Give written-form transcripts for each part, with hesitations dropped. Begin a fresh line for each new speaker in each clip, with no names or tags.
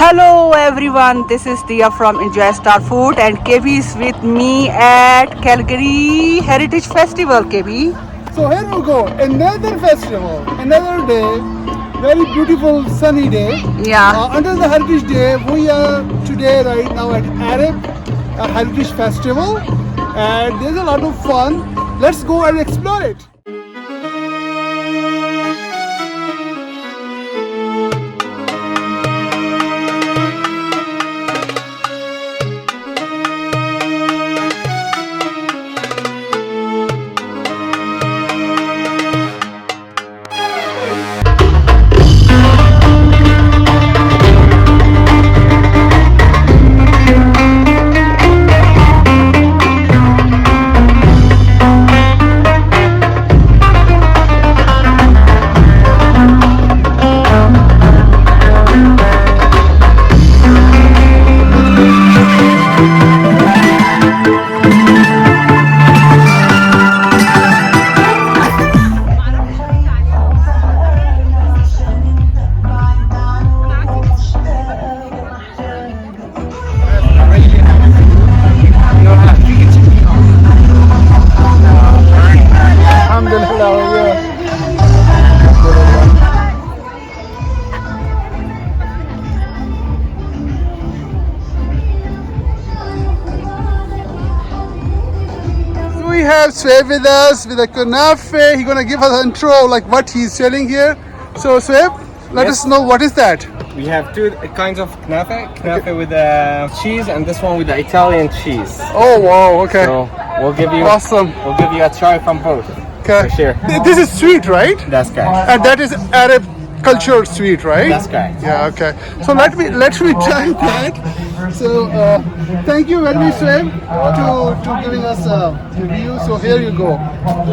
Hello everyone, this is Tia from enjoystarfood and KB is with me at Calgary Heritage Festival, KB.
So here we go, another festival, another day, very beautiful sunny day.
Yeah.
Under the Heritage Day, we are today right now at Arab Heritage Festival and there's a lot of fun. Let's go and explore it. We have Sweb with us with a kunafe. He's gonna give us an intro like what he's selling here. So Sweb, let us know what is that.
We have two kinds of knafe with cheese and this one with the Italian cheese.
Oh wow, okay.
So we'll give you a try from both.
Okay.
For sure.
This is sweet, right?
That's correct.
And that is Arab culture sweet, right?
That's correct.
Yeah, okay. So let me try that. So thank you very much, Sweb, to giving us a review. So here you go.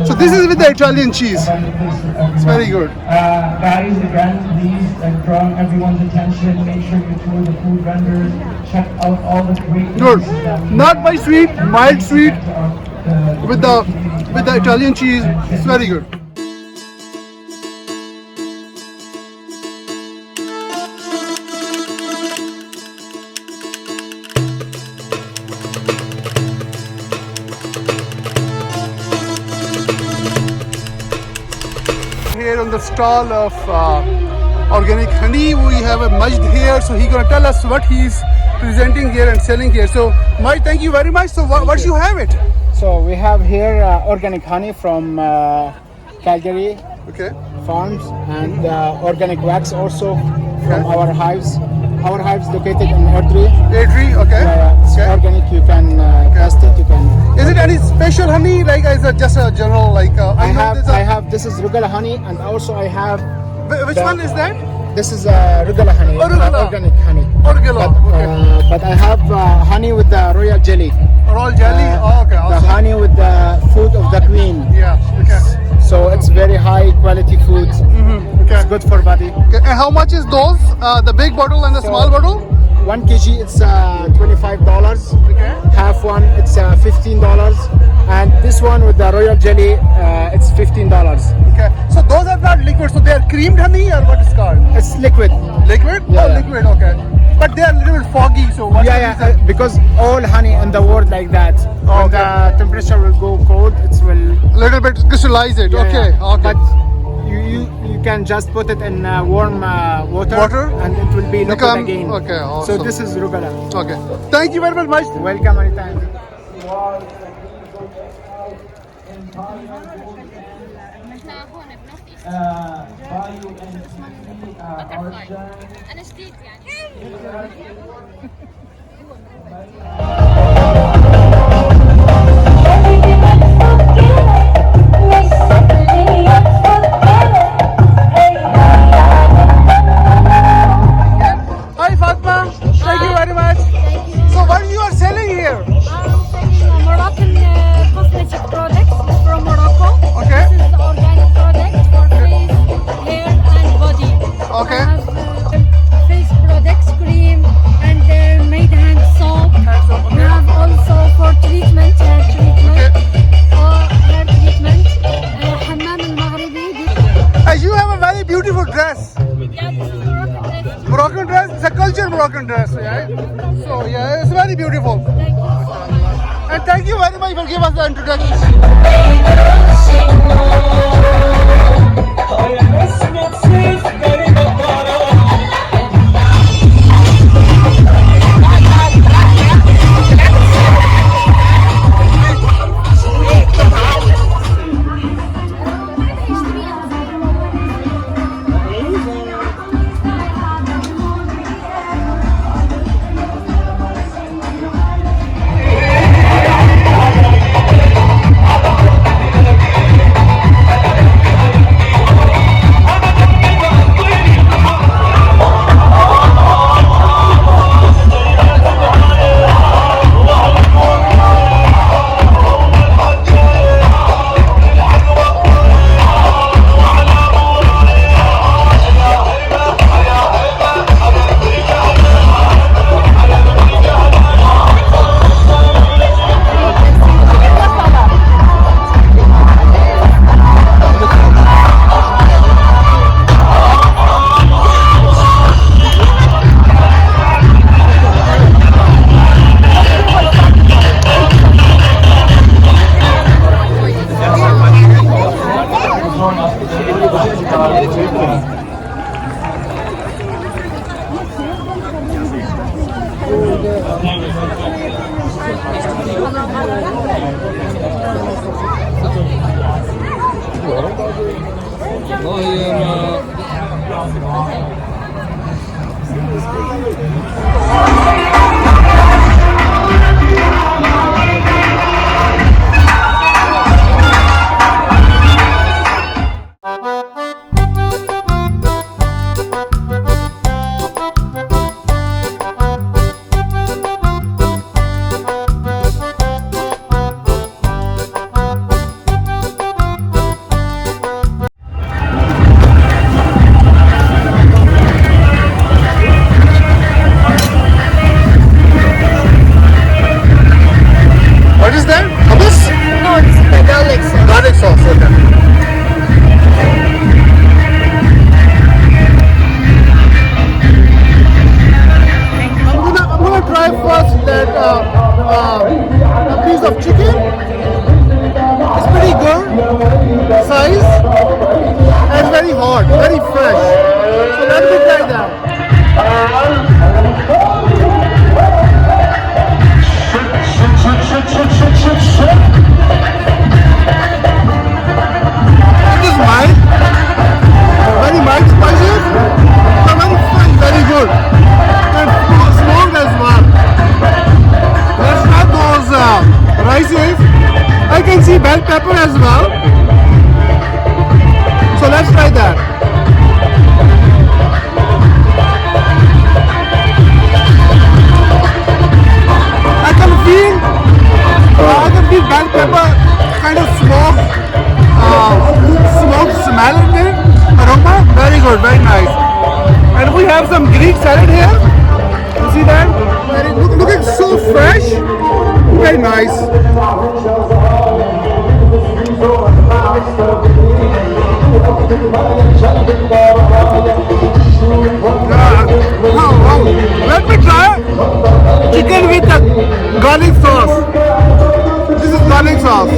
So this is with the Italian cheese. It's very good.
Guys, again, please, and drawing everyone's attention, make sure you tour the food vendors, check out all the great
Good.
things that we
Not by sweet, mild sweet with the Italian cheese. It's very good. Here on the stall of organic honey, we have a Majd here, so he's gonna tell us what he's presenting here and selling here. So Majd, thank you very much. So what you have it?
So we have here organic honey from Calgary
Okay.
farms and organic wax also from our hives. Our hives located in Erdry.
Adri, okay.
It's
Okay.
organic. You can test it. You can.
Is it any special honey? Like is it just a general like?
I
know
have. This is Rugala honey, and also I have.
Which
the-
one is that?
This is Rugala honey.
Oh, Rugala.
Organic honey.
Orgala. Okay.
But I have honey with the royal jelly.
Royal jelly. Oh, okay.
The
Awesome.
honey with the food of the queen.
Yeah. Okay.
So it's very high quality food.
Okay.
It's good for body.
Okay. And how much is those? The big bottle and the small bottle?
1 kg it's $25.
Okay.
Half one it's $15, and this one with the royal jelly it's $15.
Okay. So those are not liquid. So they are creamed honey or what is called?
It's liquid.
Liquid?
Yeah,
Oh,
yeah.
liquid. Okay. But they are a little bit foggy. So what?
Because all honey in the world like that. When
Okay.
the temperature will go cold, it will.
Little bit crystallize it.
Yeah,
Okay.
yeah.
Okay.
But you can just put it in warm water.
Water?
And it will be liquid
Become-
again.
okay, awesome.
So this is Rugala.
Okay. Thank you very much.
Welcome anytime.
انا جديد يعني
Hi Fatma. Thank you very much. So what you are selling here?
I'm selling Moroccan cosmetic products from Morocco.
Okay.
This is organic product for face, hair and body.
Okay.
I have face products, cream and
Moroccan dress, right? So yeah, it's very beautiful.
Thank you so much.
And thank you very much for giving us the introduction. What is that? Hummus?
No, it's the garlic sauce.
Garlic sauce, okay. I'm gonna try first that a piece of chicken. It's pretty good size and it's very hot, very fresh. So let me try that. It is mild, very mild spices, but very fresh, very good. And smoked as well. Let's try those rices. I can see bell pepper as well. So let's try that. I can feel bell pepper kind of smoked smell in it. Aroma, very good, very nice. And we have some Greek salad here. You see that? Looking so fresh, very nice. Wow. Let me try chicken with the garlic sauce. This is garlic sauce.